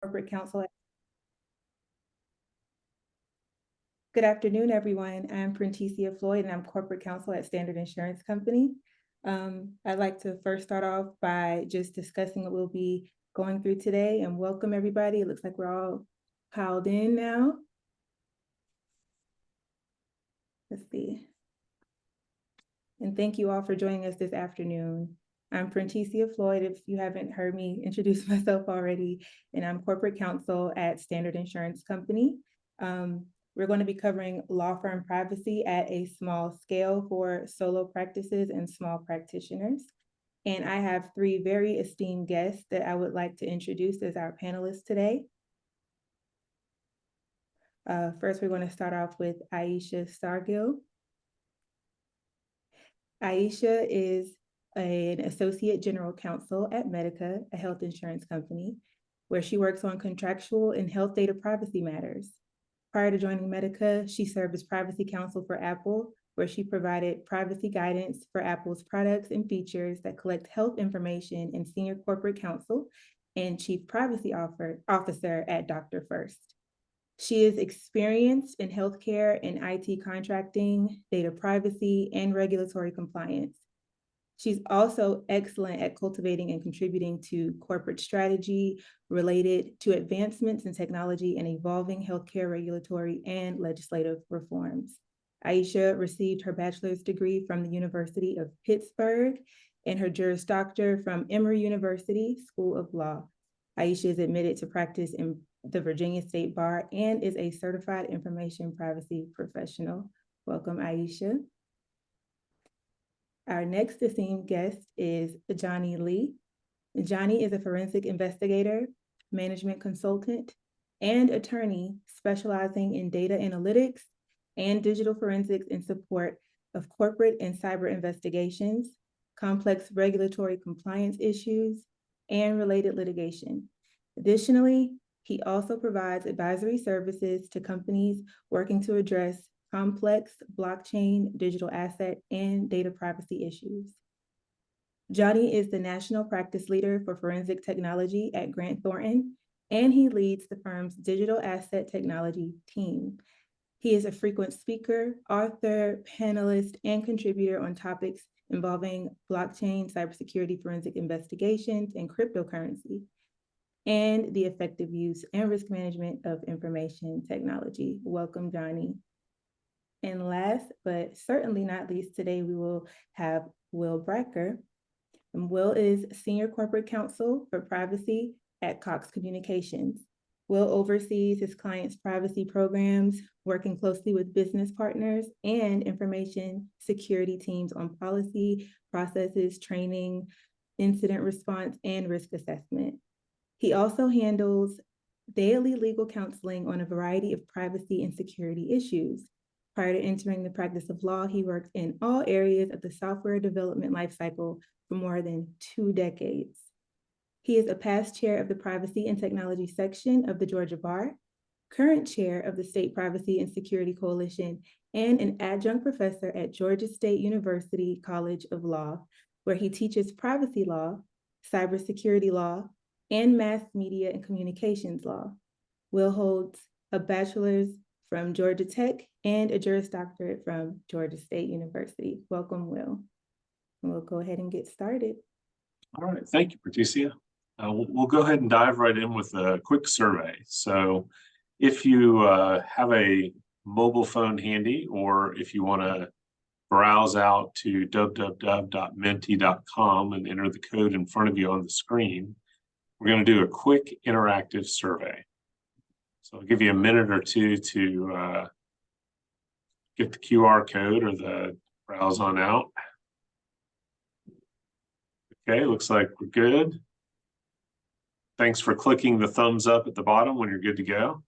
Corporate Counsel. Good afternoon, everyone. I'm Prenticia Floyd, and I'm Corporate Counsel at Standard Insurance Company. I'd like to first start off by just discussing what we'll be going through today, and welcome everybody. It looks like we're all piled in now. Let's see. And thank you all for joining us this afternoon. I'm Prenticia Floyd, if you haven't heard me introduce myself already, and I'm Corporate Counsel at Standard Insurance Company. We're going to be covering law firm privacy at a small scale for solo practices and small practitioners. And I have three very esteemed guests that I would like to introduce as our panelists today. First, we're going to start off with Aisha Stargill. Aisha is an associate general counsel at Medica, a health insurance company, where she works on contractual and health data privacy matters. Prior to joining Medica, she served as privacy counsel for Apple, where she provided privacy guidance for Apple's products and features that collect health information, and senior corporate counsel and chief privacy officer at Dr. First. She is experienced in healthcare and IT contracting, data privacy, and regulatory compliance. She's also excellent at cultivating and contributing to corporate strategy related to advancements in technology and evolving healthcare regulatory and legislative reforms. Aisha received her bachelor's degree from the University of Pittsburgh and her Juris Doctor from Emory University School of Law. Aisha is admitted to practice in the Virginia State Bar and is a certified information privacy professional. Welcome, Aisha. Our next esteemed guest is Johnny Lee. Johnny is a forensic investigator, management consultant, and attorney specializing in data analytics and digital forensics in support of corporate and cyber investigations, complex regulatory compliance issues, and related litigation. Additionally, he also provides advisory services to companies working to address complex blockchain, digital asset, and data privacy issues. Johnny is the national practice leader for forensic technology at Grant Thornton, and he leads the firm's digital asset technology team. He is a frequent speaker, author, panelist, and contributor on topics involving blockchain, cybersecurity, forensic investigations, and cryptocurrency, and the effective use and risk management of information technology. Welcome, Johnny. And last, but certainly not least, today we will have Will Bracker. And Will is Senior Corporate Counsel for Privacy at Cox Communications. Will oversees his clients' privacy programs, working closely with business partners and information security teams on policy, processes, training, incident response, and risk assessment. He also handles daily legal counseling on a variety of privacy and security issues. Prior to entering the practice of law, he worked in all areas of the software development lifecycle for more than 2 decades. He is a past chair of the Privacy and Technology section of the Georgia Bar, current chair of the State Privacy and Security Coalition, and an adjunct professor at Georgia State University College of Law, where he teaches privacy law, cybersecurity law, and mass media and communications law. Will holds a bachelor's from Georgia Tech and a Juris Doctorate from Georgia State University. Welcome, Will. And we'll go ahead and get started. All right, thank you, Patricia. We'll go ahead and dive right in with a quick survey. So if you have a mobile phone handy, or if you want to browse out to www.menti.com and enter the code in front of you on the screen, we're going to do a quick interactive survey. So I'll give you a minute or two to get the QR code or the browse on out. Okay, looks like we're good. Thanks for clicking the thumbs up at the bottom when you're good to go.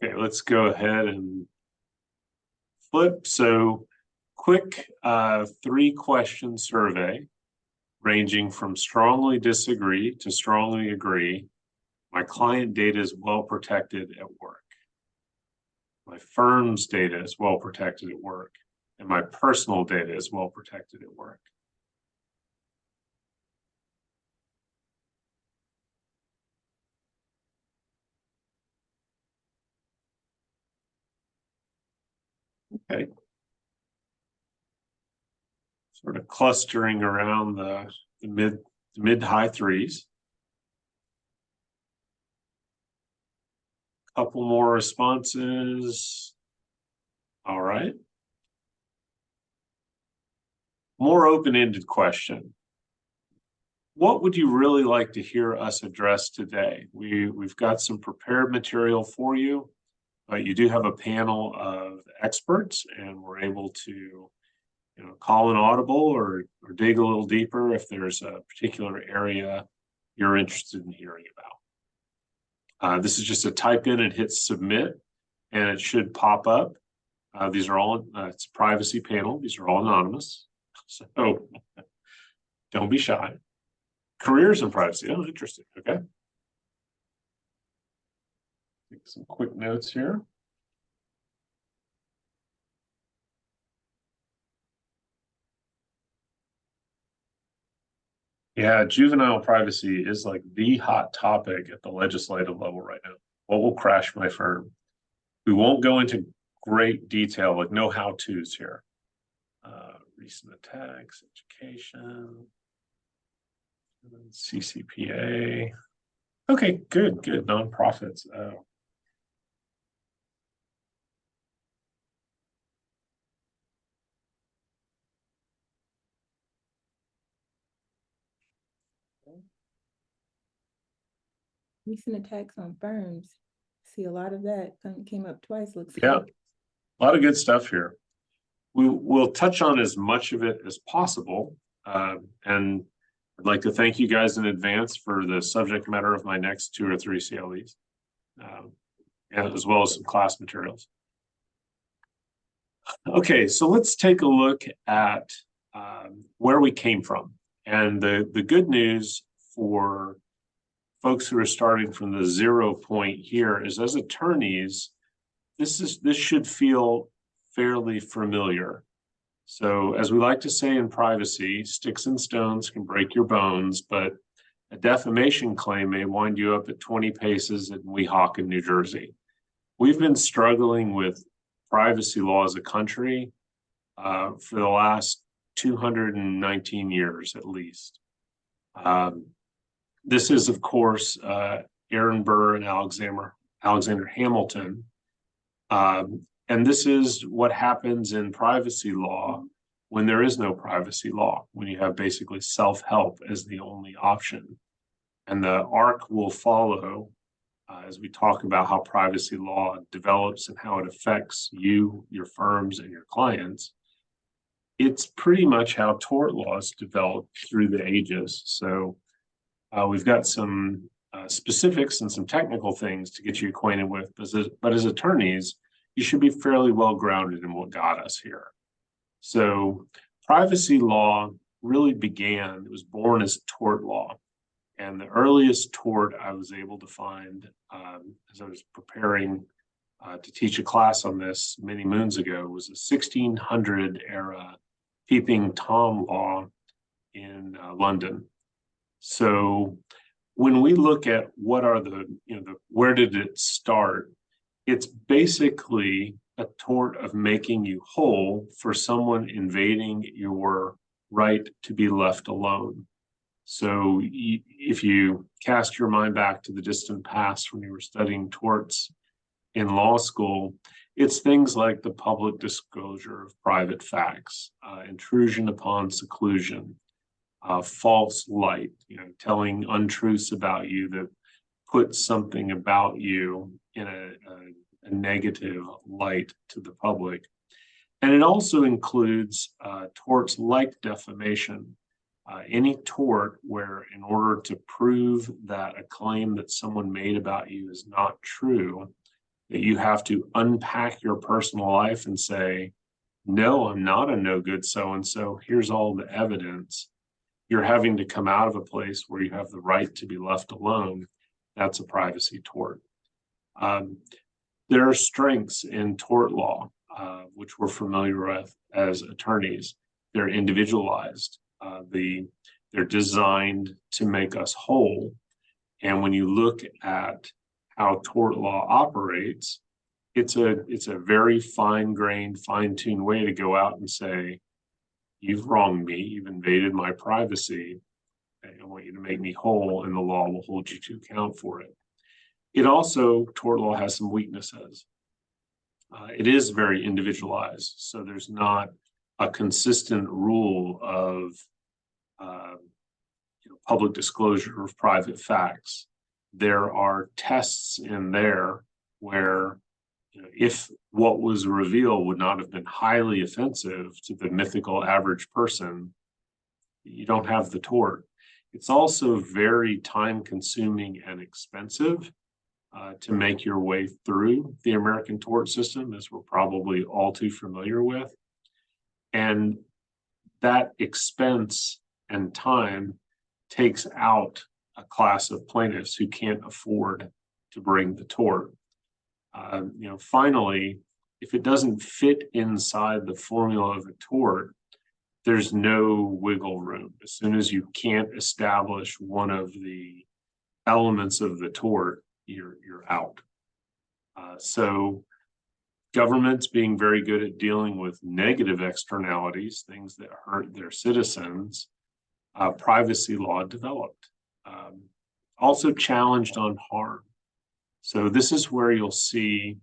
Okay, let's go ahead and flip. So quick 3-question survey ranging from strongly disagree to strongly agree. My client data is well protected at work. My firm's data is well protected at work. and my personal data is well protected at work. Okay. Sort of clustering around the mid to high threes. Couple more responses. All right. More open-ended question. What would you really like to hear us address today? We've got some prepared material for you, but you do have a panel of experts, and we're able to call an audible or dig a little deeper if there's a particular area you're interested in hearing about. This is just a type in and hit submit, and it should pop up. These are all, it's a privacy panel. These are all anonymous. So don't be shy. Careers and privacy. Oh, interesting. Okay. Take some quick notes here. Yeah, juvenile privacy is like the hot topic at the legislative level right now. What will crash my firm? We won't go into great detail, like no how-tos here. Recent attacks, education, CCPA. Okay, good. Nonprofits. Oh. Recent attacks on firms. See a lot of that came up twice. Looks Yeah, like. a lot of good stuff here. We'll touch on as much of it as possible. And I'd like to thank you guys in advance for the subject matter of my next 2 or 3 CLEs, and as well as some class materials. Okay, so let's take a look at where we came from. And the good news for folks who are starting from the 0 point here is, as attorneys, this should feel fairly familiar. So, as we like to say in privacy, sticks and stones can break your bones, but a defamation claim may wind you up at 20 paces in Weehawken, New Jersey. We've been struggling with privacy law as a country for the last 219 years at least. This is, of course, Aaron Burr and Alexander Hamilton. And this is what happens in privacy law when there is no privacy law, when you have basically self-help as the only option. And the arc will follow as we talk about how privacy law develops and how it affects you, your firms, and your clients. It's pretty much how tort laws developed through the ages. So we've got some specifics and some technical things to get you acquainted with, but as attorneys, you should be fairly well grounded in what got us here. So privacy law really began, it was born as tort law. And the earliest tort I was able to find as I was preparing to teach a class on this many moons ago was a 1600 era Peeping Tom law in London. So when we look at what are where did it start? It's basically a tort of making you whole for someone invading your right to be left alone. So if you cast your mind back to the distant past when you were studying torts in law school, it's things like the public disclosure of private facts, intrusion upon seclusion, false light, telling untruths about you that put something about you in a negative light to the public. And it also includes torts like defamation. Any tort where, in order to prove that a claim that someone made about you is not true, that you have to unpack your personal life and say, no, I'm not a no good so-and-so, here's all the evidence. You're having to come out of a place where you have the right to be left alone. That's a privacy tort. There are strengths in tort law. which we're familiar with as attorneys. They're individualized. They're designed to make us whole. And when you look at how tort law operates, it's a very fine-grained, fine-tuned way to go out and say, you've wronged me, you've invaded my privacy, I want you to make me whole, and the law will hold you to account for it. It also, tort law has some weaknesses. It is very individualized, so there's not a consistent rule of public disclosure of private facts. There are tests in there where, if what was revealed would not have been highly offensive to the mythical average person, you don't have the tort. It's also very time-consuming and expensive to make your way through the American tort system, as we're probably all too familiar with. And that expense and time takes out a class of plaintiffs who can't afford to bring the tort. Finally, if it doesn't fit inside the formula of a tort, there's no wiggle room. As soon as you can't establish one of the elements of the tort, you're out. So governments being very good at dealing with negative externalities, things that hurt their citizens, privacy law developed. Also challenged on harm. So this is where you'll see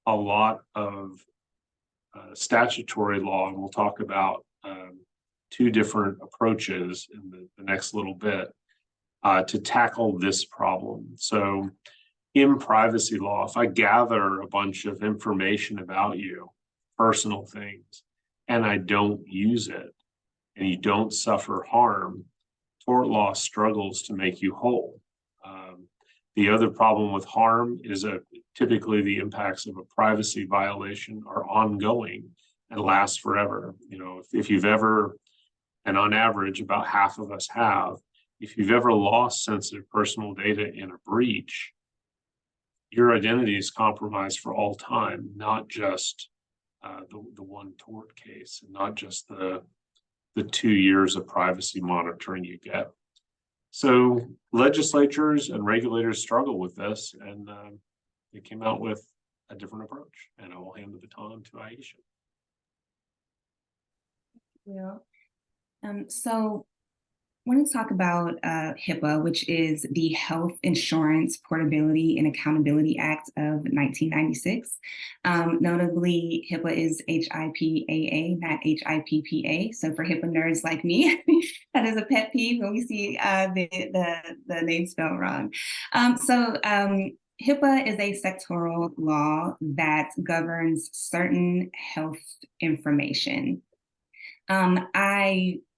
a lot of statutory law, and we'll talk about two different approaches in the next little bit to tackle this problem. So in privacy law, if I gather a bunch of information about you, personal things, and I don't use it, and you don't suffer harm, tort law struggles to make you whole. The other problem with harm is typically the impacts of a privacy violation are ongoing and last forever. If you've ever, and on average about half of us have, if you've ever lost sensitive personal data in a breach, your identity is compromised for all time, not just the one tort case, and not just the 2 years of privacy monitoring you get. So legislatures and regulators struggle with this, and they came out with a different approach. And I will hand the baton to Aisha. So I want to talk about HIPAA, which is the Health Insurance Portability and Accountability Act of 1996. Notably, HIPAA is HIPAA, not HIPPA. So for HIPAA nerds like me, that is a pet peeve when we see the name spelled wrong. HIPAA is a sectoral law that governs certain health information.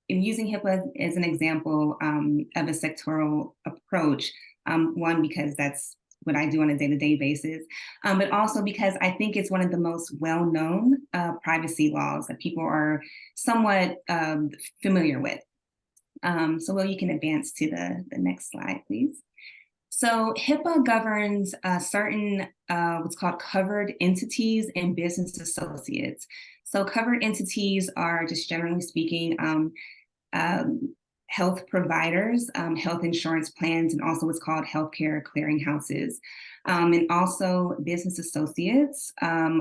In using HIPAA as an example of a sectoral approach, one, because that's what I do on a day-to-day basis, but also because I think it's one of the most well-known privacy laws that people are somewhat familiar with. So Will, you can advance to the next slide, please. So HIPAA governs certain what's called covered entities and business associates. So covered entities are, just generally speaking, health providers, health insurance plans, and also what's called healthcare clearinghouses. And also business associates,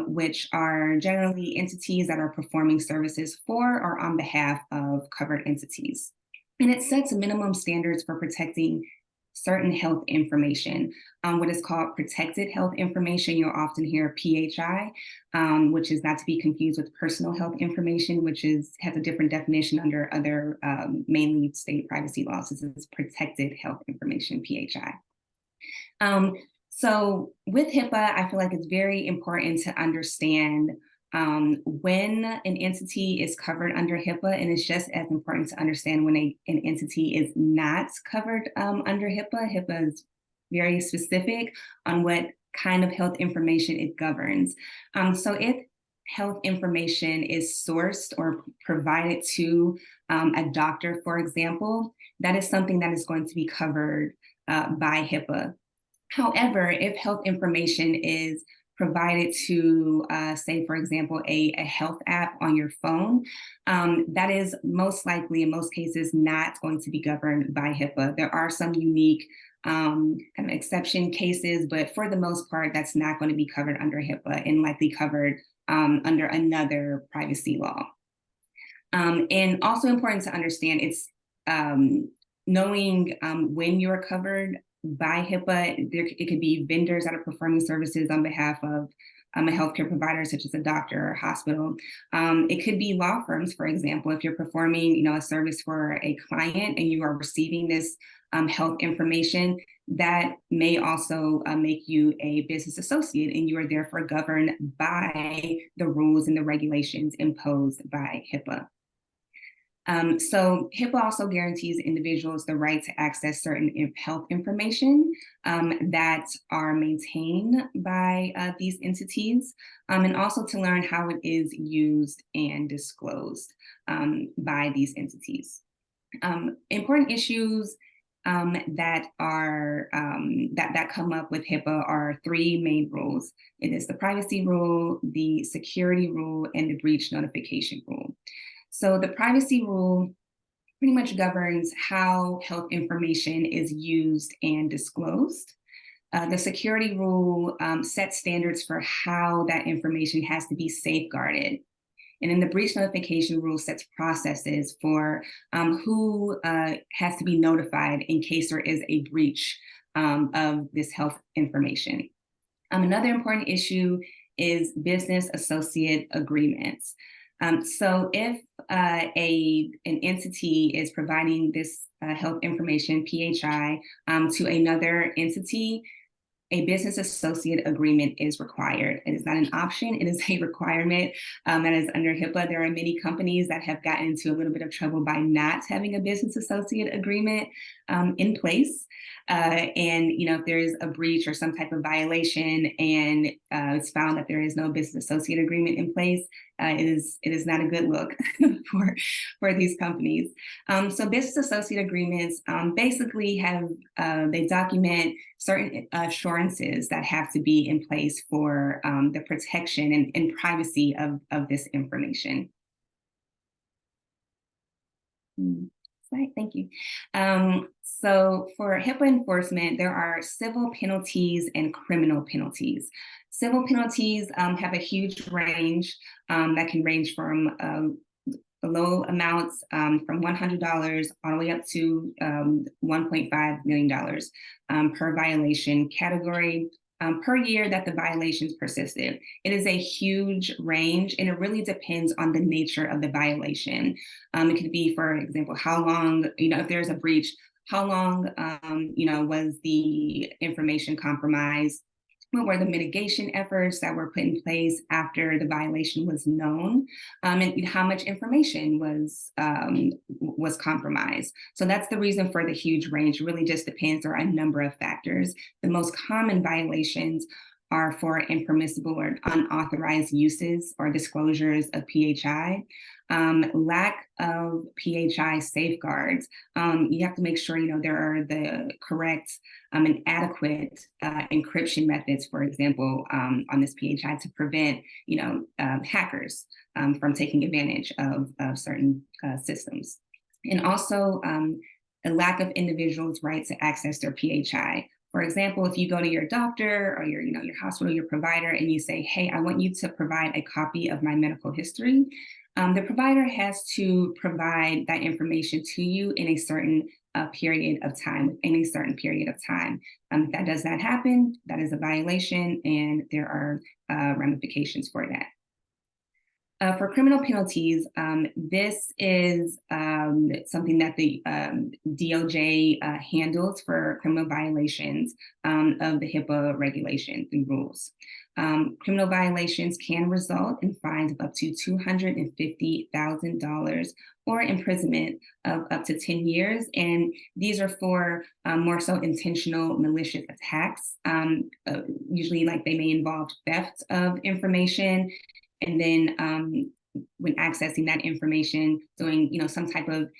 which are generally entities that are performing services for or on behalf of covered entities. And it sets minimum standards for protecting certain health information. What is called protected health information, you'll often hear PHI, which is not to be confused with personal health information, which has a different definition under other mainly state privacy laws. This is protected health information, PHI. So with HIPAA, I feel like it's very important to understand when an entity is covered under HIPAA, and it's just as important to understand when an entity is not covered under HIPAA. HIPAA is very specific on what kind of health information it governs. So if health information is sourced or provided to a doctor, for example, that is something that is going to be covered by HIPAA. However, if health information is provided to, say, for example, a health app on your phone, that is most likely, in most cases, not going to be governed by HIPAA. There are some unique kind of exception cases, but for the most part, that's not going to be covered under HIPAA and likely covered under another privacy law. And also important to understand, it's knowing when you're covered by HIPAA. It could be vendors that are performing services on behalf of a healthcare provider, such as a doctor or hospital. It could be law firms, for example, if you're performing, a service for a client and you are receiving this health information, that may also make you a business associate, and you are therefore governed by the rules and the regulations imposed by HIPAA. So HIPAA also guarantees individuals the right to access certain health information that are maintained by these entities, and also to learn how it is used and disclosed by these entities. Important issues that come up with HIPAA are three main rules. It is the privacy rule, the security rule, and the breach notification rule. So the privacy rule pretty much governs how health information is used and disclosed. The security rule sets standards for how that information has to be safeguarded. And then the breach notification rule sets processes for who has to be notified in case there is a breach of this health information. Another important issue is business associate agreements. So if an entity is providing this health information, PHI, to another entity, a business associate agreement is required. It is not an option, it is a requirement that is under HIPAA. There are many companies that have gotten into a little bit of trouble by not having a business associate agreement in place. And if there is a breach or some type of violation and it's found that there is no business associate agreement in place, it is not a good look for these companies. So business associate agreements basically they document certain assurances that have to be in place for the protection and privacy of this information. Right, thank you. So for HIPAA enforcement, there are civil penalties and criminal penalties. Civil penalties have a huge range that can range from low amounts from $100 all the way up to $1.5 million per violation category per year that the violations persisted. It is a huge range, and it really depends on the nature of the violation. It could be, for example, how long, if there's a breach, how long, was the information compromised? What were the mitigation efforts that were put in place after the violation was known, and how much information was compromised? So that's the reason for the huge range. It really just depends. There are a number of factors. The most common violations are for impermissible or unauthorized uses or disclosures of PHI. Lack of PHI safeguards. You have to make sure there are the correct and adequate encryption methods, for example, on this PHI to prevent hackers from taking advantage of certain systems. And also a lack of individuals' right to access their PHI. For example, if you go to your doctor or your hospital, your provider, and you say, hey, I want you to provide a copy of my medical history, the provider has to provide that information to you in a certain period of time, If that does not happen, that is a violation, and there are ramifications for that. For criminal penalties, this is something that the DOJ handles for criminal violations of the HIPAA regulations and rules. Criminal violations can result in fines of up to $250,000 or imprisonment of up to 10 years. And these are for more so intentional malicious attacks. Usually they may involve theft of information, and then when accessing that information, doing some type of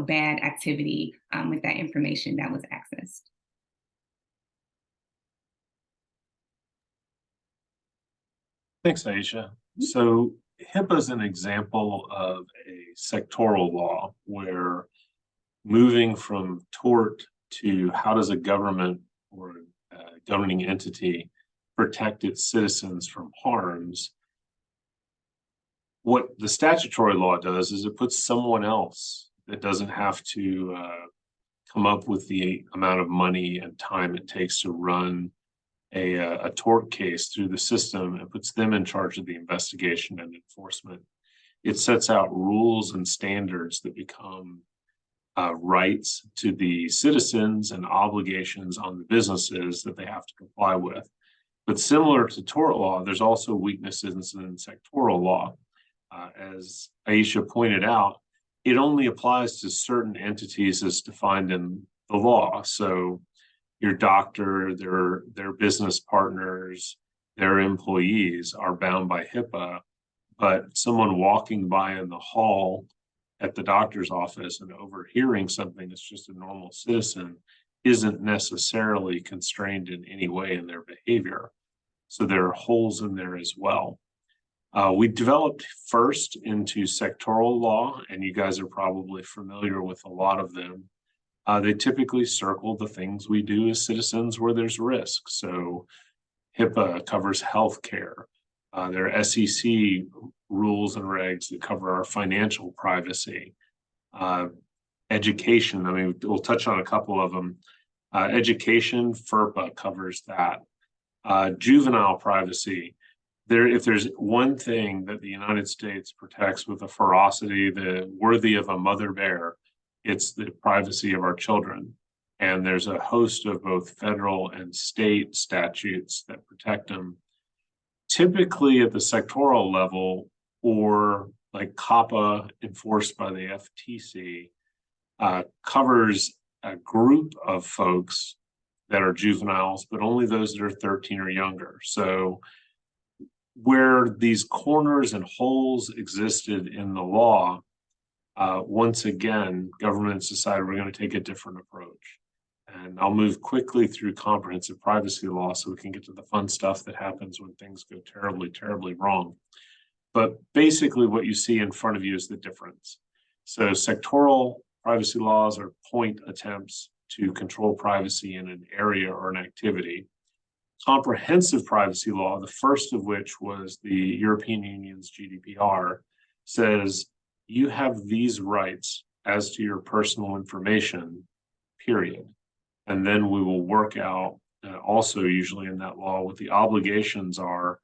bad activity with that information that was accessed. Thanks, Aisha. So HIPAA is an example of a sectoral law where moving from tort to how does a government or a governing entity protect its citizens from harms. What the statutory law does is it puts someone else that doesn't have to come up with the amount of money and time it takes to run a tort case through the system and puts them in charge of the investigation and enforcement. It sets out rules and standards that become rights to the citizens and obligations on the businesses that they have to comply with. But similar to tort law, there's also weaknesses in sectoral law. As Aisha pointed out, it only applies to certain entities as defined in the law. So your doctor, their business partners, their employees are bound by HIPAA, but someone walking by in the hall at the doctor's office and overhearing something that's just a normal citizen isn't necessarily constrained in any way in their behavior. So there are holes in there as well. We developed first into sectoral law, and you guys are probably familiar with a lot of them. They typically circle the things we do as citizens where there's risk. So HIPAA covers healthcare. There are SEC rules and regs that cover our financial privacy. Education, I mean, we'll touch on a couple of them. Education, FERPA covers that. Juvenile privacy. If there's one thing that the United States protects with a ferocity worthy of a mother bear, it's the privacy of our children. And there's a host of both federal and state statutes that protect them. Typically at the sectoral level, or like COPPA enforced by the FTC, covers a group of folks that are juveniles, but only those that are 13 or younger. So where these corners and holes existed in the law, once again, governments decided we're going to take a different approach. And I'll move quickly through comprehensive privacy law so we can get to the fun stuff that happens when things go terribly, terribly wrong. But basically what you see in front of you is the difference. So sectoral privacy laws are point attempts to control privacy in an area or an activity. Comprehensive privacy law, the first of which was the European Union's GDPR, says you have these rights as to your personal information, period. And then we will work out also usually in that law what the obligations are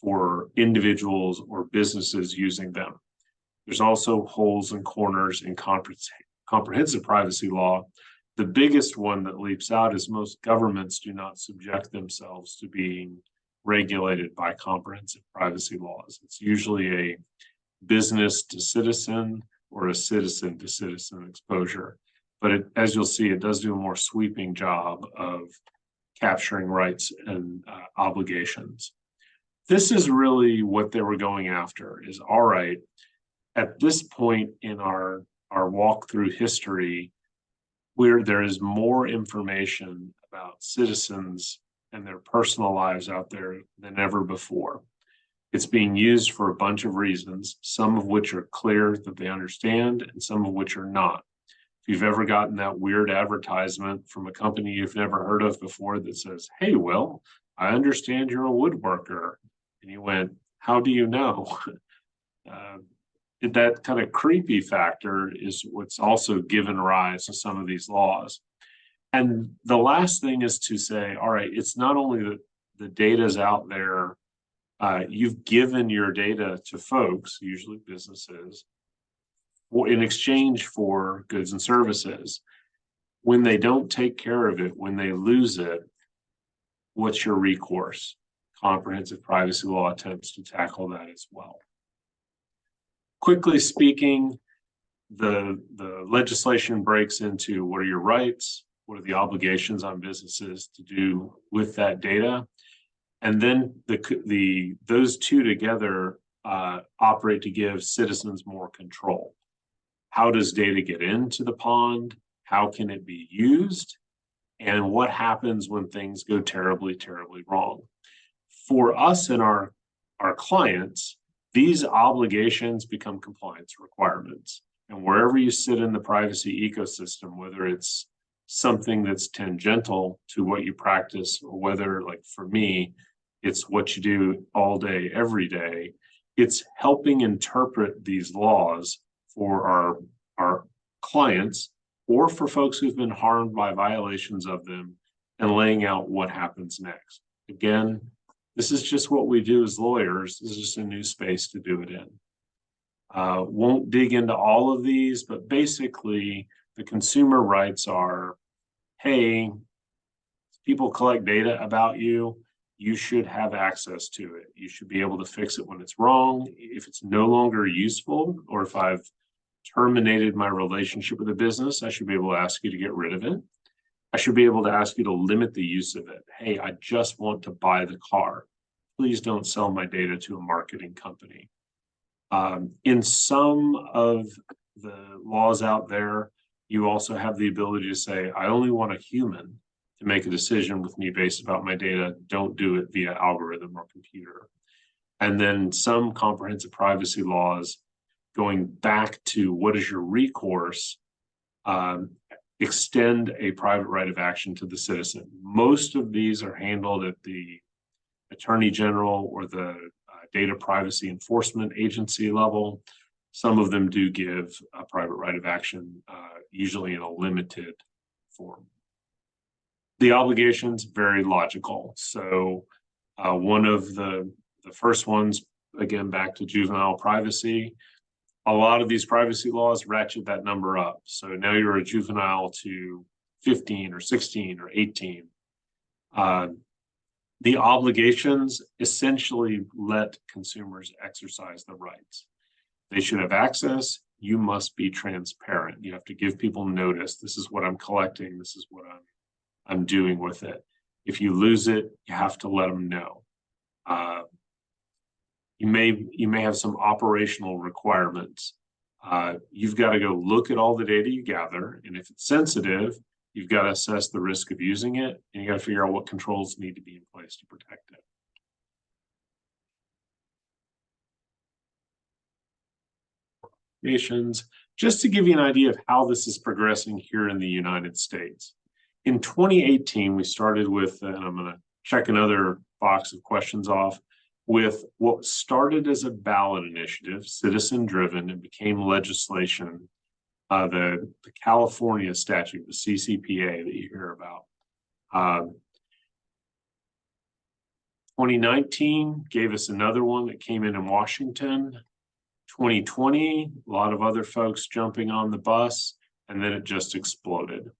for individuals or businesses using them. There's also holes and corners in comprehensive privacy law. The biggest one that leaps out is most governments do not subject themselves to being regulated by comprehensive privacy laws. It's usually a business to citizen or a citizen to citizen exposure. But as you'll see, it does do a more sweeping job of capturing rights and obligations. This is really what they were going after is, all right, at this point in our walk through history, where there is more information about citizens and their personal lives out there than ever before. It's being used for a bunch of reasons, some of which are clear that they understand and some of which are not. If you've ever gotten that weird advertisement from a company you've never heard of before that says, hey, Will, I understand you're a woodworker. And you went, how do you know? That kind of creepy factor is what's also given rise to some of these laws. And the last thing is to say, all right, it's not only that the data's out there, you've given your data to folks, usually businesses, in exchange for goods and services. When they don't take care of it, when they lose it, what's your recourse? Comprehensive privacy law attempts to tackle that as well. Quickly speaking, the legislation breaks into what are your rights, what are the obligations on businesses to do with that data, and then those two together operate to give citizens more control. How does data get into the pond? How can it be used? And what happens when things go terribly, terribly wrong? For us in our our clients, these obligations become compliance requirements. And wherever you sit in the privacy ecosystem, whether it's something that's tangential to what you practice, or whether, like for me, it's what you do all day, every day, it's helping interpret these laws for our clients or for folks who've been harmed by violations of them, and laying out what happens next. Again, this is just what we do as lawyers. This is just a new space to do it in. Won't dig into all of these, but basically the consumer rights are, hey, people collect data about you, you should have access to it. You should be able to fix it when it's wrong. If it's no longer useful, or if I've terminated my relationship with the business, I should be able to ask you to get rid of it. I should be able to ask you to limit the use of it. Hey, I just want to buy the car. Please don't sell my data to a marketing company. In some of the laws out there, you also have the ability to say, I only want a human to make a decision with me based about my data. Don't do it via algorithm or computer. And then some comprehensive privacy laws, going back to what is your recourse, extend a private right of action to the citizen. Most of these are handled at the Attorney General or the Data Privacy Enforcement Agency level. Some of them do give a private right of action, usually in a limited form. The obligations, very logical. So one of the first ones, again, back to juvenile privacy, a lot of these privacy laws ratchet that number up. So now you're a juvenile to 15 or 16 or 18. The obligations essentially let consumers exercise the rights. They should have access. You must be transparent. You have to give people notice. This is what I'm collecting. This is what I'm doing with it. If you lose it, you have to let them know. You may have some operational requirements. You've got to go look at all the data you gather, and if it's sensitive, you've got to assess the risk of using it, and you got to figure out what controls need to be in place to protect it. Just to give you an idea of how this is progressing here in the United States. In 2018, we started with, and I'm going to check another box of questions off, with what started as a ballot initiative, citizen-driven, and became legislation, the California statute, the CCPA that you hear about. 2019 gave us another one that came in Washington. 2020, a lot of other folks jumping on the bus, and then it just exploded.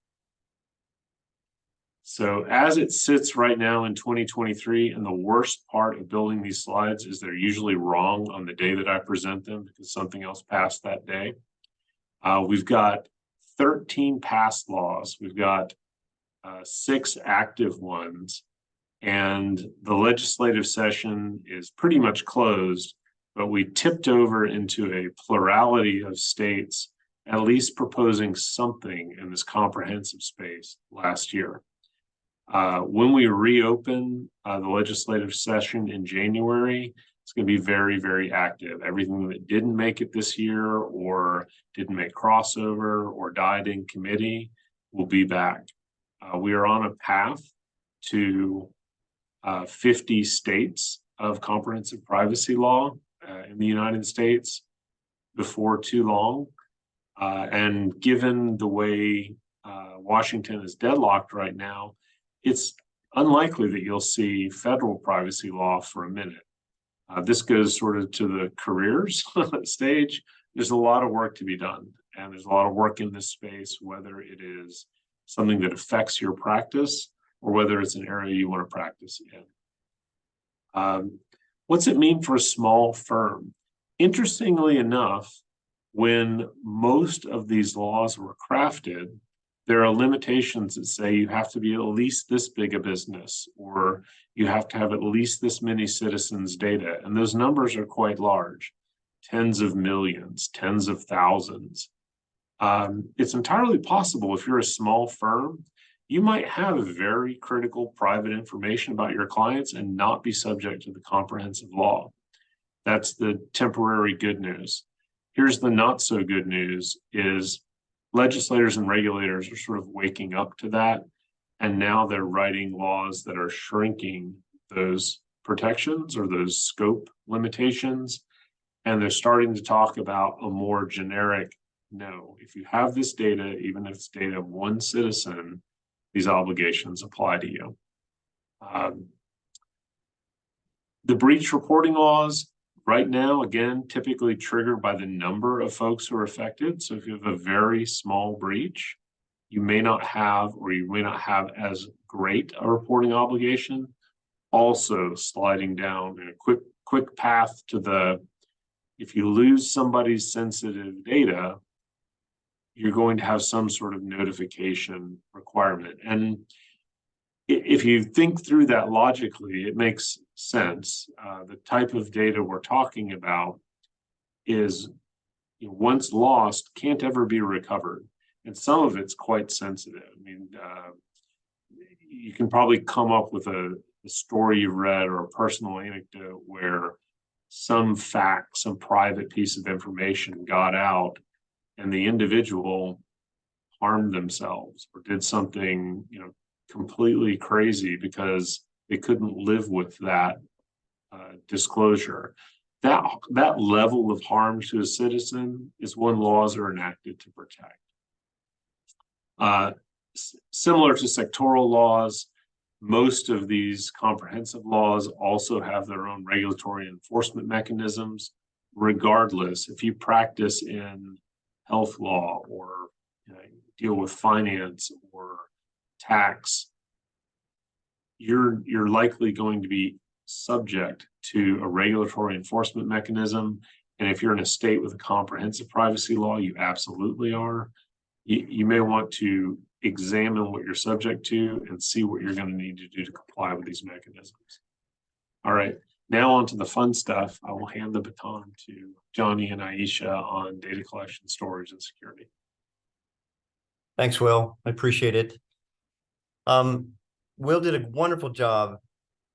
So as it sits right now in 2023, and the worst part of building these slides is they're usually wrong on the day that I present them because something else passed that day. We've got 13 passed laws. We've got 6 active ones, and the legislative session is pretty much closed, but we tipped over into a plurality of states at least proposing something in this comprehensive space last year. When we reopen the legislative session in January, it's going to be very, very active. Everything that didn't make it this year or didn't make crossover or died in committee will be back. We are on a path to 50 states of comprehensive privacy law in the United States before too long. And given the way Washington is deadlocked right now, it's unlikely that you'll see federal privacy law for a minute. This goes sort of to the careers stage. There's a lot of work to be done, and there's a lot of work in this space, whether it is something that affects your practice or whether it's an area you want to practice in. What's it mean for a small firm? Interestingly enough, when most of these laws were crafted, there are limitations that say you have to be at least this big a business, or you have to have at least this many citizens' data. And those numbers are quite large, tens of millions, tens of thousands. It's entirely possible if you're a small firm, you might have very critical private information about your clients and not be subject to the comprehensive law. That's the temporary good news. Here's the not so good news is legislators and regulators are sort of waking up to that. And now they're writing laws that are shrinking those protections or those scope limitations. And they're starting to talk about a more generic, no, if you have this data, even if it's data of one citizen, these obligations apply to you. The breach reporting laws right now, again, typically triggered by the number of folks who are affected. So if you have a very small breach, you may not have, or you may not have as great a reporting obligation. Also sliding down in a quick path to the, if you lose somebody's sensitive data, you're going to have some sort of notification requirement. And if you think through that logically, it makes sense. The type of data we're talking about is, once lost, can't ever be recovered. And some of it's quite sensitive. I mean, you can probably come up with a story you've read or a personal anecdote where some fact, some private piece of information got out and the individual harmed themselves or did something, completely crazy because they couldn't live with that disclosure. That level of harm to a citizen is when laws are enacted to protect. Similar to sectoral laws, most of these comprehensive laws also have their own regulatory enforcement mechanisms. Regardless, if you practice in health law or deal with finance or tax, you're likely going to be subject to a regulatory enforcement mechanism. And if you're in a state with a comprehensive privacy law, you absolutely are. You may want to examine what you're subject to and see what you're going to need to do to comply with these mechanisms. All right, now on to the fun stuff. I will hand the baton to Johnny and Aisha on data collection, storage, and security. Thanks, Will. I appreciate it. Will did a wonderful job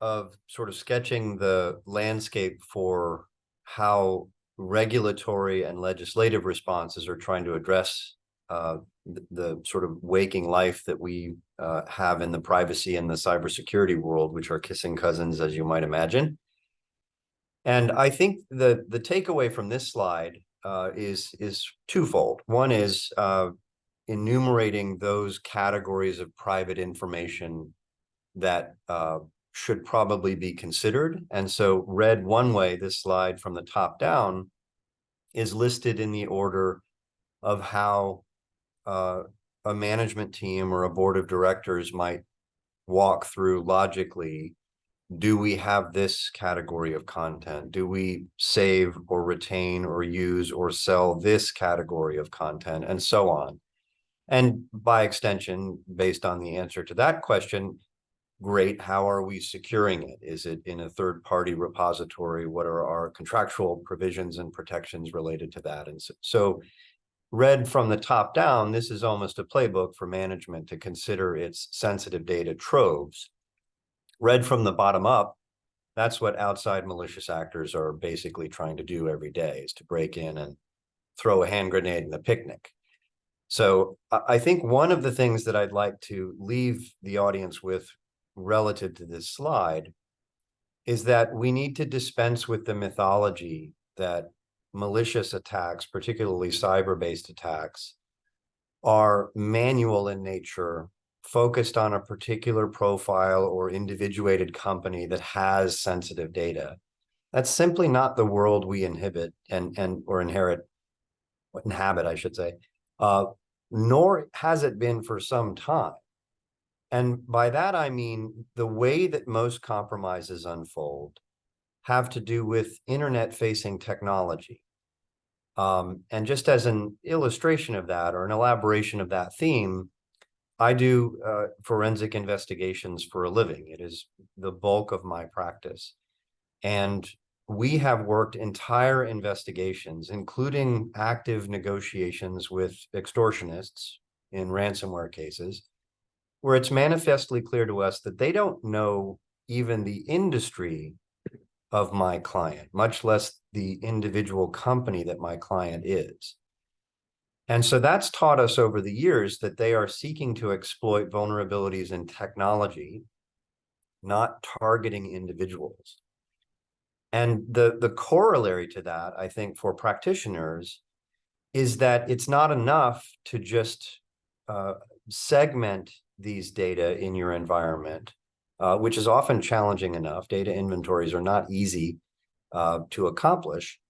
of sort of sketching the landscape for how regulatory and legislative responses are trying to address the sort of waking life that we have in the privacy and the cybersecurity world, which are kissing cousins, as you might imagine. And I think the takeaway from this slide is twofold. One is enumerating those categories of private information that should probably be considered. And so read one way, this slide from the top down is listed in the order of how a management team or a board of directors might walk through logically. Do we have this category of content? Do we save or retain or use or sell this category of content, and so on? And by extension, based on the answer to that question, great, how are we securing it? Is it in a third-party repository? What are our contractual provisions and protections related to that? And so read from the top down, this is almost a playbook for management to consider its sensitive data troves. Read from the bottom up, that's what outside malicious actors are basically trying to do every day, is to break in and throw a hand grenade in the picnic. So I think one of the things that I'd like to leave the audience with relative to this slide is that we need to dispense with the mythology that malicious attacks, particularly cyber-based attacks, are manual in nature, focused on a particular profile or individuated company that has sensitive data. That's simply not the world we inhabit, I should say, nor has it been for some time. And by that, I mean the way that most compromises unfold have to do with internet-facing technology. And just as an illustration of that, or an elaboration of that theme, I do forensic investigations for a living. It is the bulk of my practice. And we have worked entire investigations, including active negotiations with extortionists in ransomware cases, where it's manifestly clear to us that they don't know even the industry of my client, much less the individual company that my client is. And so that's taught us over the years that they are seeking to exploit vulnerabilities in technology, not targeting individuals. And the corollary to that, I think, for practitioners is that it's not enough to just segment these data in your environment, which is often challenging enough. Data inventories are not easy to accomplish.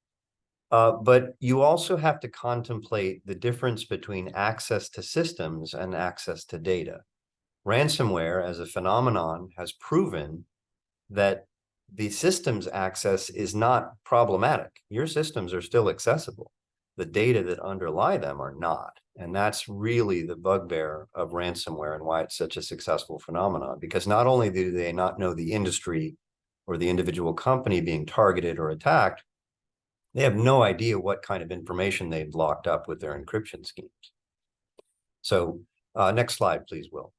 But you also have to contemplate the difference between access to systems and access to data. Ransomware as a phenomenon has proven that the systems access is not problematic. Your systems are still accessible. The data that underlie them are not. And that's really the bugbear of ransomware and why it's such a successful phenomenon, because not only do they not know the industry or the individual company being targeted or attacked, they have no idea what kind of information they've locked up with their encryption schemes. So next slide, please, Will.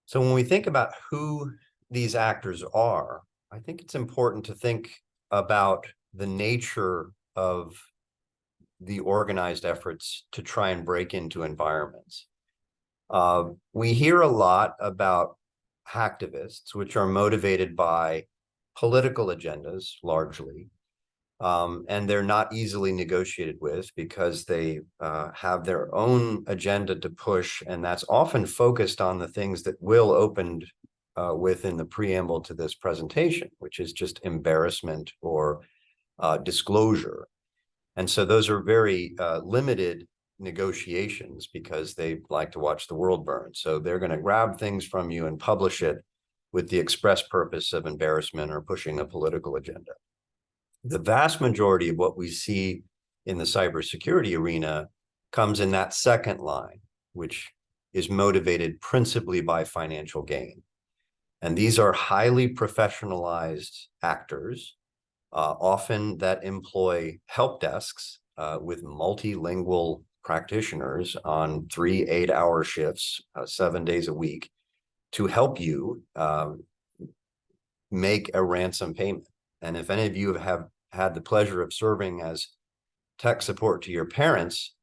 So when we think about who these actors are, I think it's important to think about the nature of the organized efforts to try and break into environments. We hear a lot about hacktivists, which are motivated by political agendas largely, and they're not easily negotiated with because they have their own agenda to push, and that's often focused on the things that Will opened with in the preamble to this presentation, which is just embarrassment or disclosure. And so those are very limited negotiations because they like to watch the world burn. So they're going to grab things from you and publish it with the express purpose of embarrassment or pushing a political agenda. The vast majority of what we see in the cybersecurity arena comes in that second line, which is motivated principally by financial gain. And these are highly professionalized actors, often that employ help desks with multilingual practitioners on 3 8-hour shifts, 7 days a week, to help you make a ransom payment. And if any of you have had the pleasure of serving as tech support to your parents,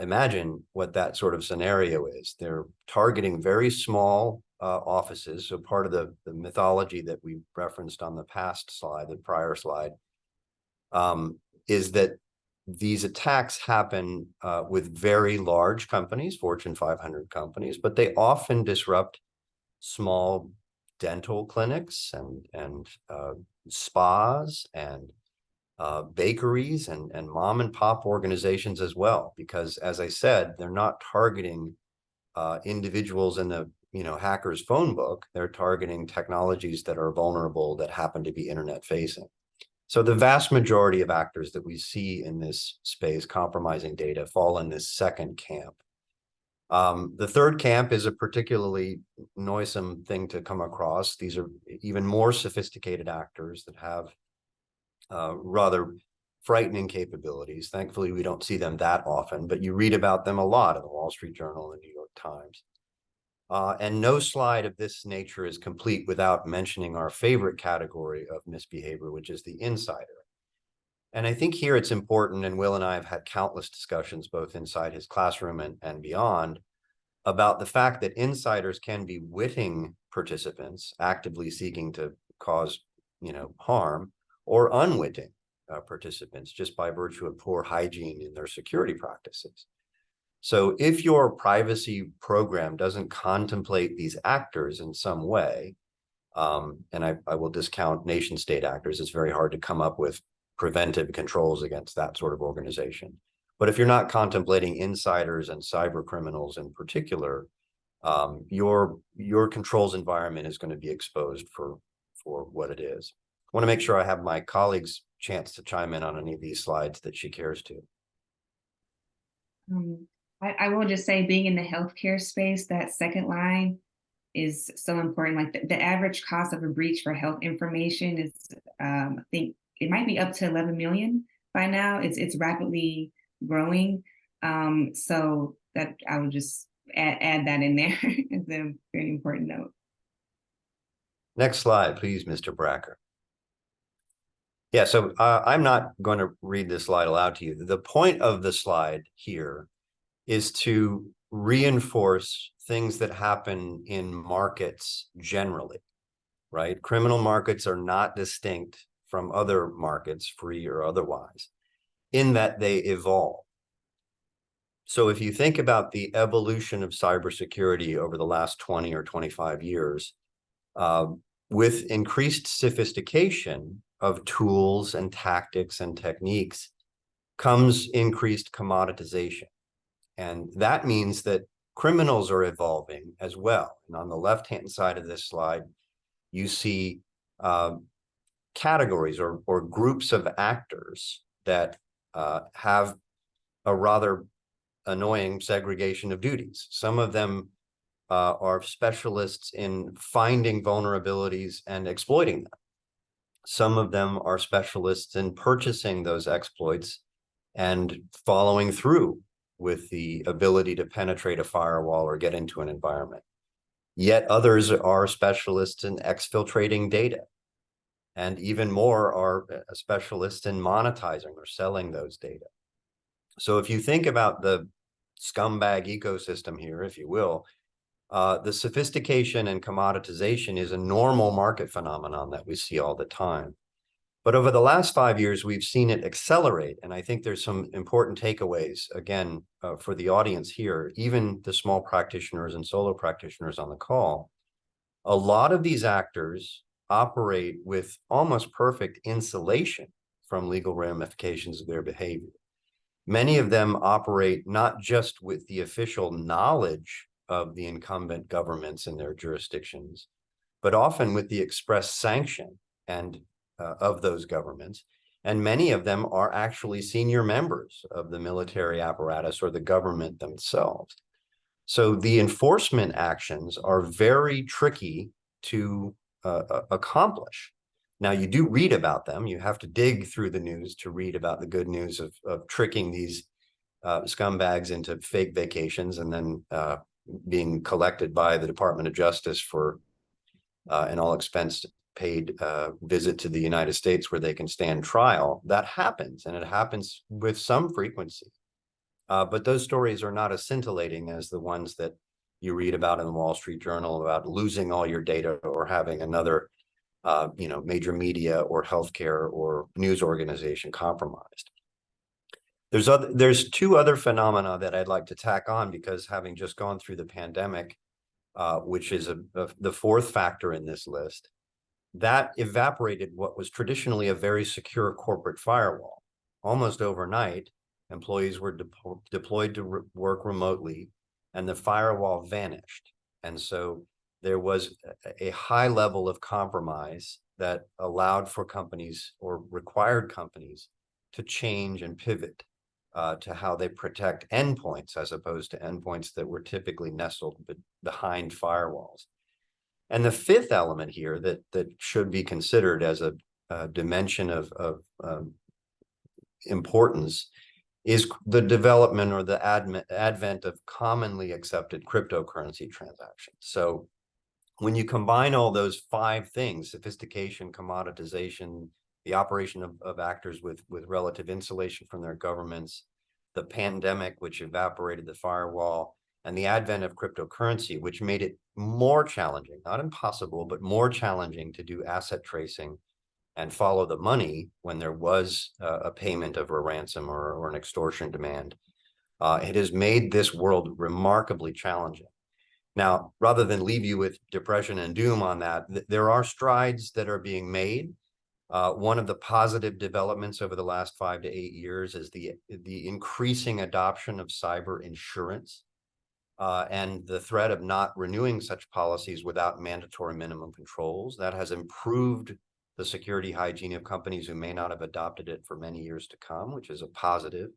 imagine what that sort of scenario is. They're targeting very small offices. So part of the mythology that we referenced on the past slide, the prior slide, is that these attacks happen with very large companies, Fortune 500 companies, but they often disrupt small dental clinics and spas and bakeries and mom and pop organizations as well, because as I said, they're not targeting individuals in the hacker's phone book. They're targeting technologies that are vulnerable that happen to be internet facing. So the vast majority of actors that we see in this space compromising data fall in this second camp. The third camp is a particularly noisome thing to come across. These are even more sophisticated actors that have rather frightening capabilities. Thankfully, we don't see them that often, but you read about them a lot in the Wall Street Journal and the New York Times. And no slide of this nature is complete without mentioning our favorite category of misbehavior, which is the insider. And I think here it's important, and Will and I have had countless discussions both inside his classroom and beyond, about the fact that insiders can be witting participants actively seeking to cause harm, or unwitting participants just by virtue of poor hygiene in their security practices. So if your privacy program doesn't contemplate these actors in some way, and I will discount nation state actors, it's very hard to come up with preventive controls against that sort of organization. But if you're not contemplating insiders and cyber criminals in particular, your controls environment is going to be exposed for what it is. I want to make sure I have my colleagues' chance to chime in on any of these slides that she cares to. I will just say, being in the healthcare space, that second line is so important. Like the average cost of a breach for health information is, I think it might be up to 11 million by now. It's rapidly growing. So that I would just add that in there as a very important note. Next slide, please, Mr. Bracker. Yeah, so I'm not going to read this slide aloud to you. The point of the slide here is to reinforce things that happen in markets generally, right? Criminal markets are not distinct from other markets, free or otherwise, in that they evolve. So if you think about the evolution of cybersecurity over the last 20 or 25 years, with increased sophistication of tools and tactics and techniques comes increased commoditization. And that means that criminals are evolving as well. And on the left-hand side of this slide, you see categories or groups of actors that have a rather annoying segregation of duties. Some of them are specialists in finding vulnerabilities and exploiting them. Some of them are specialists in purchasing those exploits and following through with the ability to penetrate a firewall or get into an environment. Yet others are specialists in exfiltrating data. And even more are specialists in monetizing or selling those data. So if you think about the scumbag ecosystem here, if you will, the sophistication and commoditization is a normal market phenomenon that we see all the time. But over the last 5 years, we've seen it accelerate. And I think there's some important takeaways, again, for the audience here, even the small practitioners and solo practitioners on the call. A lot of these actors operate with almost perfect insulation from legal ramifications of their behavior. Many of them operate not just with the official knowledge of the incumbent governments in their jurisdictions, but often with the express sanction and of those governments. And many of them are actually senior members of the military apparatus or the government themselves. So the enforcement actions are very tricky to accomplish. Now, you do read about them. You have to dig through the news to read about the good news of tricking these scumbags into fake vacations and then being collected by the Department of Justice for an all-expense paid visit to the United States where they can stand trial. That happens, and it happens with some frequency. But those stories are not as scintillating as the ones that you read about in the Wall Street Journal about losing all your data or having another major media or healthcare or news organization compromised. There's two other phenomena that I'd like to tack on, because having just gone through the pandemic, which is the fourth factor in this list, that evaporated what was traditionally a very secure corporate firewall. Almost overnight, employees were deployed to work remotely, and the firewall vanished. And so there was a high level of compromise that allowed for companies or required companies to change and pivot to how they protect endpoints, as opposed to endpoints that were typically nestled behind firewalls. And the fifth element here that should be considered as a dimension of importance is the development or the advent of commonly accepted cryptocurrency transactions. So when you combine all those five things, sophistication, commoditization, the operation of actors with relative insulation from their governments, the pandemic, which evaporated the firewall, and the advent of cryptocurrency, which made it more challenging, not impossible, but more challenging to do asset tracing and follow the money when there was a payment of a ransom or an extortion demand. It has made this world remarkably challenging. Now, rather than leave you with depression and doom on that, there are strides that are being made. One of the positive developments over the last 5 to 8 years is the increasing adoption of cyber insurance and the threat of not renewing such policies without mandatory minimum controls. That has improved the security hygiene of companies who may not have adopted it for many years to come, which is a positive.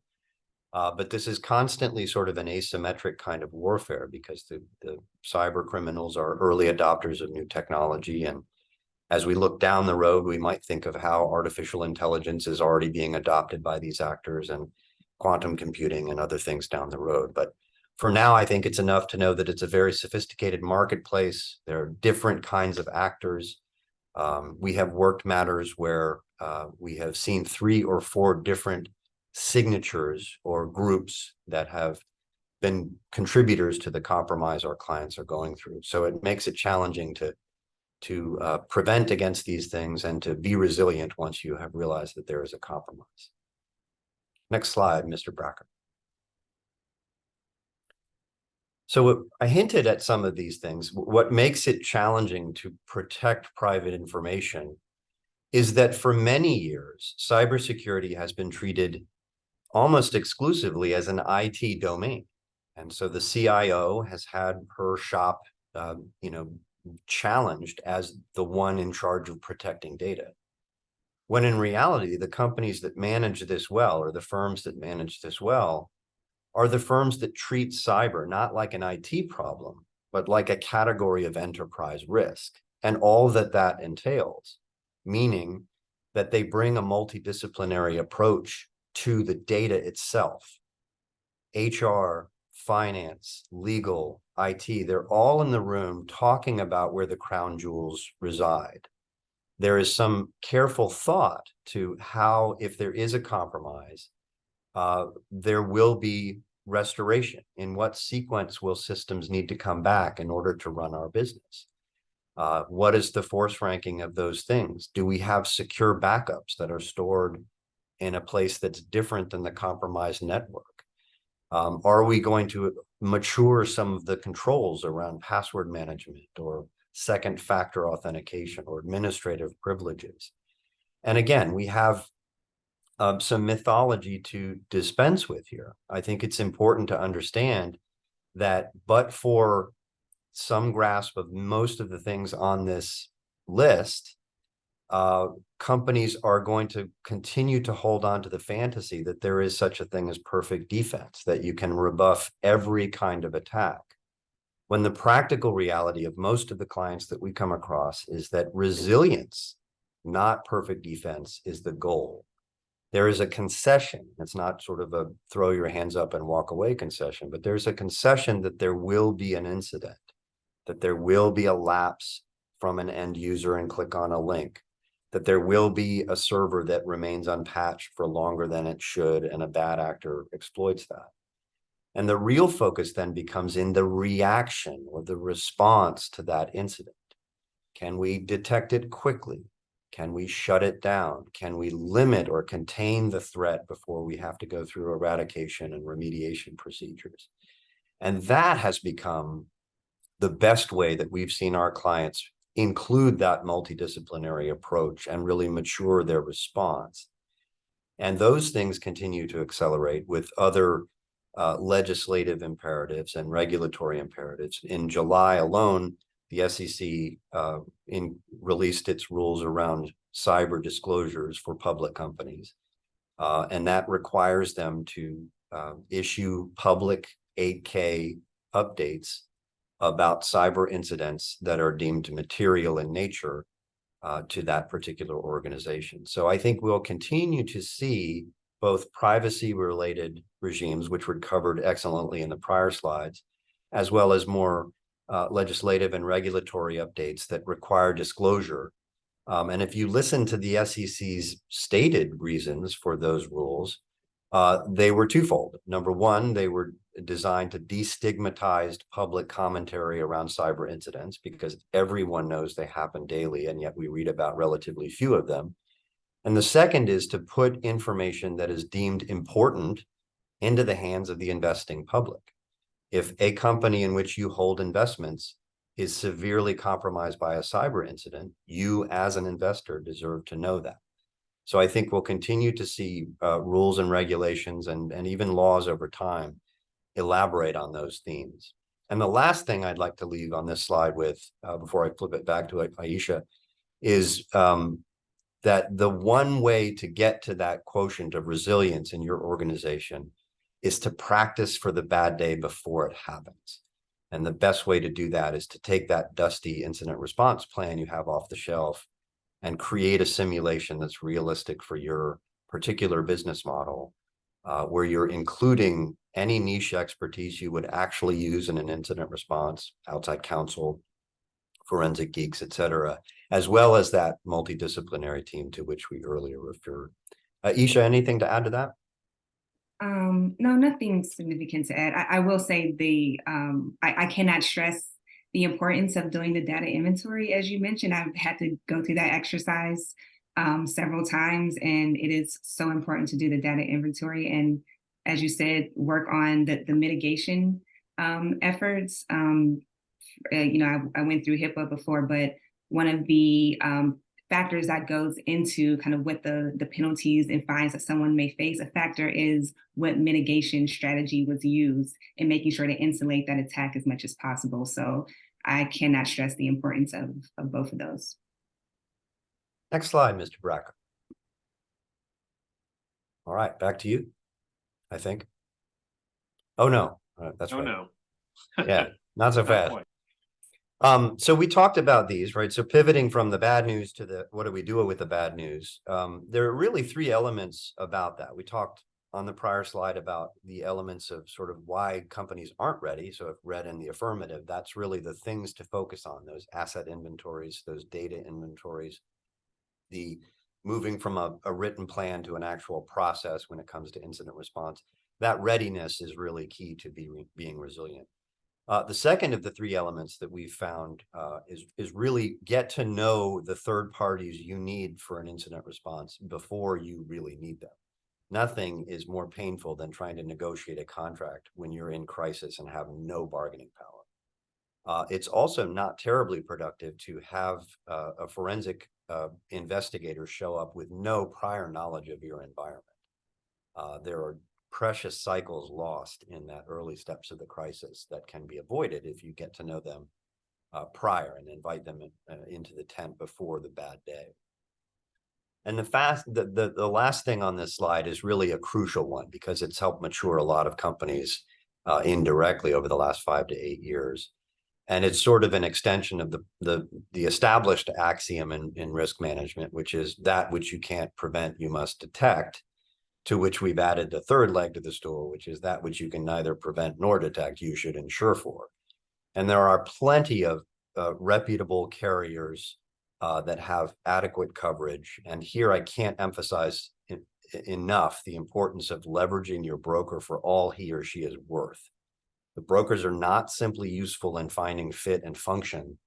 But this is constantly sort of an asymmetric kind of warfare, because the cyber criminals are early adopters of new technology. And as we look down the road, we might think of how artificial intelligence is already being adopted by these actors, and quantum computing and other things down the road. But for now, I think it's enough to know that it's a very sophisticated marketplace. There are different kinds of actors. We have worked matters where we have seen 3 or 4 different signatures or groups that have been contributors to the compromise our clients are going through. So it makes it challenging to prevent against these things and to be resilient once you have realized that there is a compromise. Next slide, Mr. Bracker. So I hinted at some of these things. What makes it challenging to protect private information is that for many years, cybersecurity has been treated almost exclusively as an IT domain. And so the CIO has had her shop, challenged as the one in charge of protecting data. When in reality, the companies that manage this well, or the firms that manage this well, are the firms that treat cyber not like an IT problem, but like a category of enterprise risk, and all that that entails, meaning that they bring a multidisciplinary approach to the data itself. HR, finance, legal, IT, they're all in the room talking about where the crown jewels reside. There is some careful thought to how, if there is a compromise, there will be restoration. In what sequence will systems need to come back in order to run our business? What is the force ranking of those things? Do we have secure backups that are stored in a place that's different than the compromised network? Are we going to mature some of the controls around password management or second factor authentication or administrative privileges? And again, we have some mythology to dispense with here. I think it's important to understand that, but for some grasp of most of the things on this list, companies are going to continue to hold on to the fantasy that there is such a thing as perfect defense, that you can rebuff every kind of attack. When the practical reality of most of the clients that we come across is that resilience, not perfect defense, is the goal. There is a concession. It's not sort of a throw your hands up and walk away concession, but there's a concession that there will be an incident, that there will be a lapse from an end user and click on a link, that there will be a server that remains unpatched for longer than it should and a bad actor exploits that. And the real focus then becomes in the reaction or the response to that incident. Can we detect it quickly? Can we shut it down? Can we limit or contain the threat before we have to go through eradication and remediation procedures? And that has become the best way that we've seen our clients include that multidisciplinary approach and really mature their response. And those things continue to accelerate with other legislative imperatives and regulatory imperatives. In July alone, the SEC released its rules around cyber disclosures for public companies. And that requires them to issue public 8K updates about cyber incidents that are deemed material in nature to that particular organization. So I think we'll continue to see both privacy-related regimes, which were covered excellently in the prior slides, as well as more legislative and regulatory updates that require disclosure. And if you listen to the SEC's stated reasons for those rules, they were twofold. Number one, they were designed to destigmatize public commentary around cyber incidents because everyone knows they happen daily, and yet we read about relatively few of them. And the second is to put information that is deemed important into the hands of the investing public. If a company in which you hold investments is severely compromised by a cyber incident, you as an investor deserve to know that. So I think we'll continue to see rules and regulations and even laws over time elaborate on those themes. And the last thing I'd like to leave on this slide with, before I flip it back to Aisha, is that the one way to get to that quotient of resilience in your organization is to practice for the bad day before it happens. And the best way to do that is to take that dusty incident response plan you have off the shelf and create a simulation that's realistic for your particular business model, where you're including any niche expertise you would actually use in an incident response, outside counsel, forensic geeks, et cetera, as well as that multidisciplinary team to which we earlier referred. Isha, anything to add to that? No, nothing significant to add. I will say I cannot stress the importance of doing the data inventory. As you mentioned, I've had to go through that exercise several times, and it is so important to do the data inventory. And as you said, work on the mitigation efforts. I went through HIPAA before, but one of the factors that goes into kind of what the penalties and fines that someone may face, a factor is what mitigation strategy was used in making sure to insulate that attack as much as possible. So I cannot stress the importance of both of those. Next slide, Mr. Bracker. All right, back to you, I think. Oh, no, that's Oh, right. no. Yeah, not so Not fast. quite. So we talked about these, right? So pivoting from the bad news to the what do we do with the bad news? There are really three elements about that. We talked on the prior slide about the elements of sort of why companies aren't ready. So if read in the affirmative, that's really the things to focus on, those asset inventories, those data inventories, the moving from a written plan to an actual process when it comes to incident response. That readiness is really key to being resilient. The second of the three elements that we've found is really get to know the third parties you need for an incident response before you really need them. Nothing is more painful than trying to negotiate a contract when you're in crisis and have no bargaining power. It's also not terribly productive to have a forensic investigator show up with no prior knowledge of your environment. There are precious cycles lost in that early steps of the crisis that can be avoided if you get to know them prior and invite them into the tent before the bad day. And the last thing on this slide is really a crucial one because it's helped mature a lot of companies indirectly over the last 5 to 8 years. And it's sort of an extension of the established axiom in risk management, which is that which you can't prevent, you must detect, to which we've added the third leg to the stool, which is that which you can neither prevent nor detect, you should insure for. And there are plenty of reputable carriers that have adequate coverage. And here I can't emphasize enough the importance of leveraging your broker for all he or she is worth. The brokers are not simply useful in finding fit and function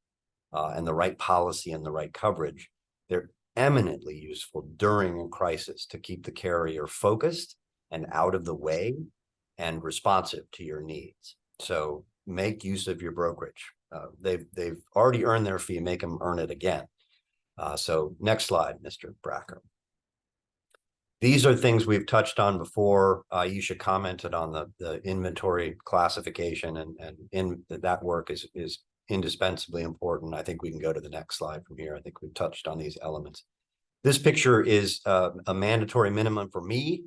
and the right policy and the right coverage. They're eminently useful during a crisis to keep the carrier focused and out of the way and responsive to your needs. So make use of your brokerage. They've already earned their fee, make them earn it again. So next slide, Mr. Bracker. These are things we've touched on before. Isha commented on the inventory classification and that work is indispensably important. I think we can go to the next slide from here. I think we've touched on these elements. This picture is a mandatory minimum for me.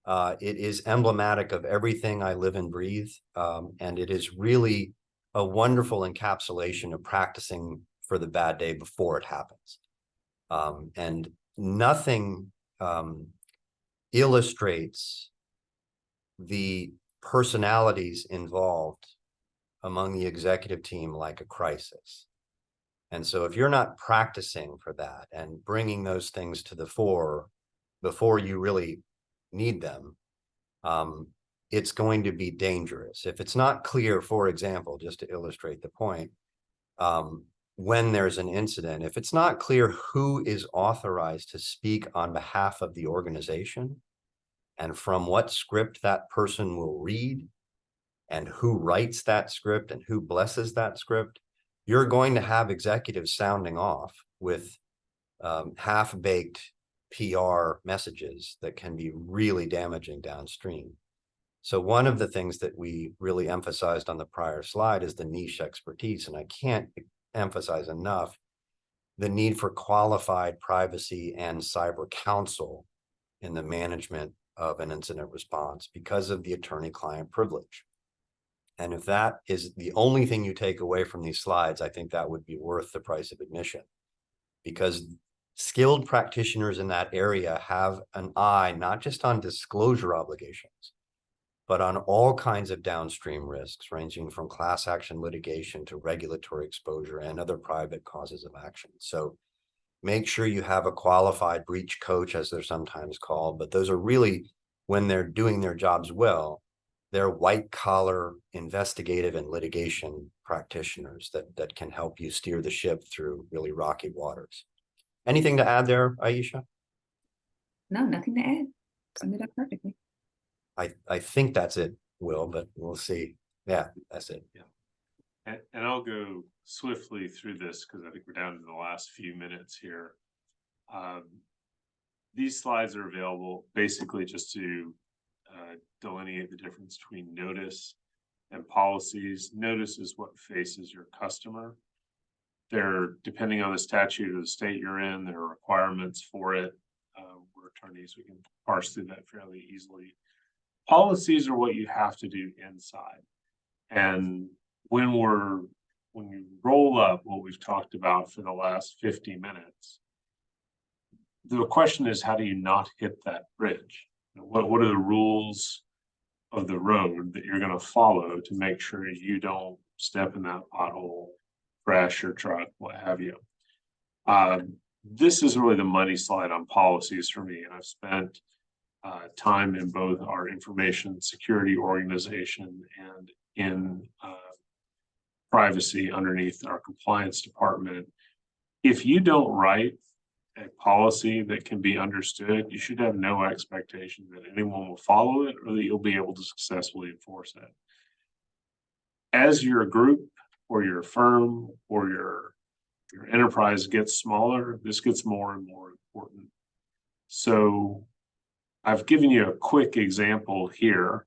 It is emblematic of everything I live and breathe. And it is really a wonderful encapsulation of practicing for the bad day before it happens. And nothing illustrates the personalities involved among the executive team like a crisis. And so if you're not practicing for that and bringing those things to the fore before you really need them, it's going to be dangerous. If it's not clear, for example, just to illustrate the point, when there's an incident, if it's not clear who is authorized to speak on behalf of the organization and from what script that person will read and who writes that script and who blesses that script, you're going to have executives sounding off with half-baked PR messages that can be really damaging downstream. So one of the things that we really emphasized on the prior slide is the niche expertise, and I can't emphasize enough the need for qualified privacy and cyber counsel in the management of an incident response because of the attorney-client privilege. And if that is the only thing you take away from these slides, I think that would be worth the price of admission, because skilled practitioners in that area have an eye not just on disclosure obligations, but on all kinds of downstream risks, ranging from class action litigation to regulatory exposure and other private causes of action. So make sure you have a qualified breach coach, as they're sometimes called, but those are really, when they're doing their jobs well, they're white collar investigative and litigation practitioners that can help you steer the ship through really rocky waters. Anything to add there, Aisha? No, nothing to add. Summed it up perfectly. I think that's it, Will, but we'll see. Yeah, that's it. And I'll go swiftly through this because I think we're down to the last few minutes here. These slides are available basically just to delineate the difference between notice and policies. Notice is what faces your customer. They're, depending on the statute of the state you're in, there are requirements for it. We're attorneys, we can parse through that fairly easily. Policies are what you have to do inside. And when you roll up what we've talked about for the last 50 minutes, the question is, how do you not hit that bridge? What are the rules of the road that you're going to follow to make sure you don't step in that pothole, crash your truck, what have you? This is really the money slide on policies for me, and I've spent time in both our information security organization and in privacy underneath our compliance department. If you don't write a policy that can be understood, you should have no expectation that anyone will follow it or that you'll be able to successfully enforce it. As your group or your firm or your enterprise gets smaller, this gets more and more important. So I've given you a quick example here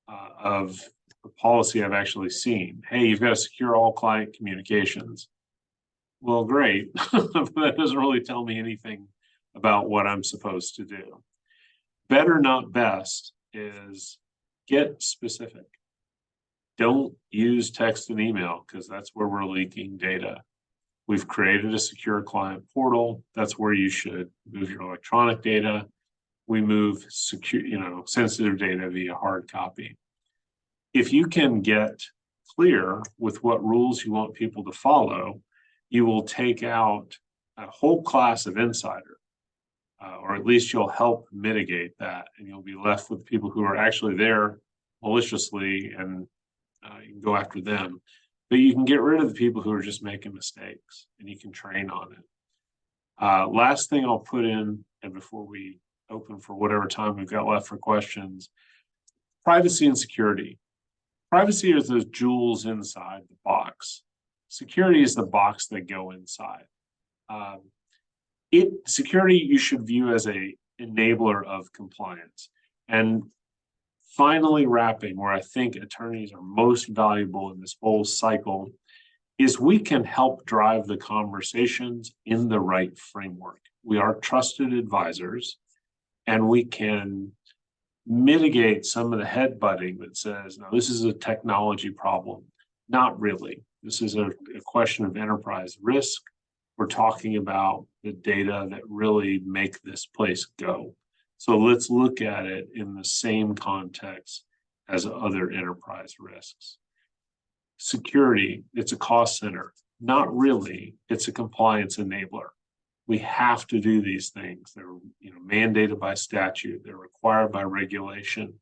of a policy I've actually seen. Hey, you've got to secure all client communications. Well, great, but that doesn't really tell me anything about what I'm supposed to do. Better, not best, is get specific. Don't use text and email because that's where we're leaking data. We've created a secure client portal. That's where you should move your electronic data. We move secure, sensitive data via hard copy. If you can get clear with what rules you want people to follow, you will take out a whole class of insider, or at least you'll help mitigate that, and you'll be left with people who are actually there maliciously, and you can go after them. But you can get rid of the people who are just making mistakes, and you can train on it. Last thing I'll put in, and before we open for whatever time we've got left for questions, privacy and security. Privacy is those jewels inside the box. Security is the box that go inside. Security you should view as a enabler of compliance. And finally wrapping, where I think attorneys are most valuable in this whole cycle, is we can help drive the conversations in the right framework. We are trusted advisors, and we can mitigate some of the headbutting that says, no, this is a technology problem. Not really. This is a question of enterprise risk. We're talking about the data that really make this place go. So let's look at it in the same context as other enterprise risks. Security, it's a cost center. Not really, it's a compliance enabler. We have to do these things. They're mandated by statute. They're required by regulation.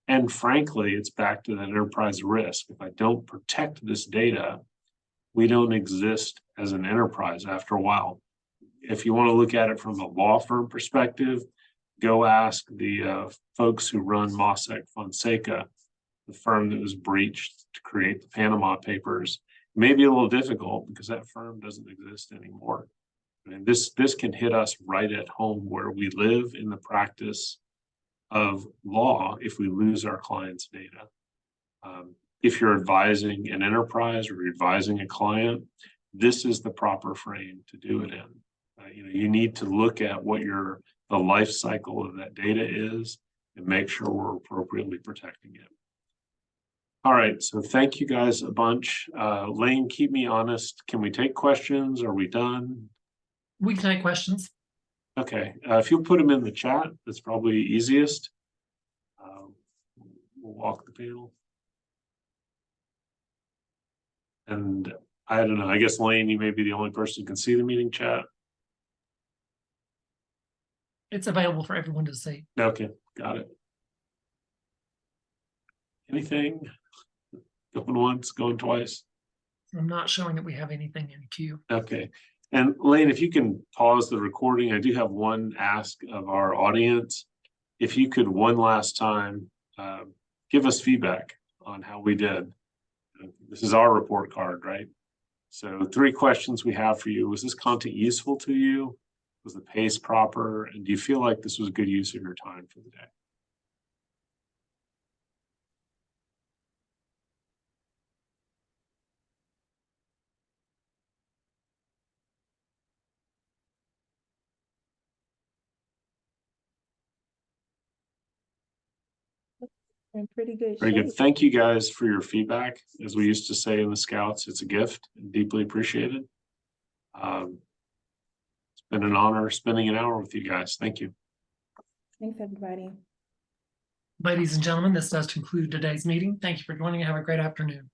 And frankly, it's back to that enterprise risk. If I don't protect this data, we don't exist as an enterprise after a while. If you want to look at it from a law firm perspective, go ask the folks who run Mossack Fonseca, the firm that was breached to create the Panama Papers. It may be a little difficult because that firm doesn't exist anymore. I mean, this can hit us right at home where we live in the practice of law if we lose our clients' data. If you're advising an enterprise or you're advising a client, this is the proper frame to do it in. You need to look at what the life cycle of that data is and make sure we're appropriately protecting it. All right, so thank you guys a bunch. Lane, keep me honest. Can we take questions? Are we done? We can take questions. Okay, if you'll put them in the chat, that's probably easiest. We'll walk the panel. And I don't know, I guess Lane, you may be the only person who can see the meeting chat. It's available for everyone to see. Okay, got it. Anything? Going once, going twice? I'm not showing that we have anything in queue. Okay, and Lane, if you can pause the recording, I do have one ask of our audience. If you could one last time, give us feedback on how we did. This is our report card, right? So 3 questions we have for you. Was this content useful to you? Was the pace proper? And do you feel like this was a good use of your time for the day? In pretty good Very shape. good. Thank you guys for your feedback. As we used to say in the Scouts, it's a gift and deeply appreciated. It's been an honor spending an hour with you guys. Thank you. Thanks, everybody. Ladies and gentlemen, this does conclude today's meeting. Thank you for joining. Have a great afternoon.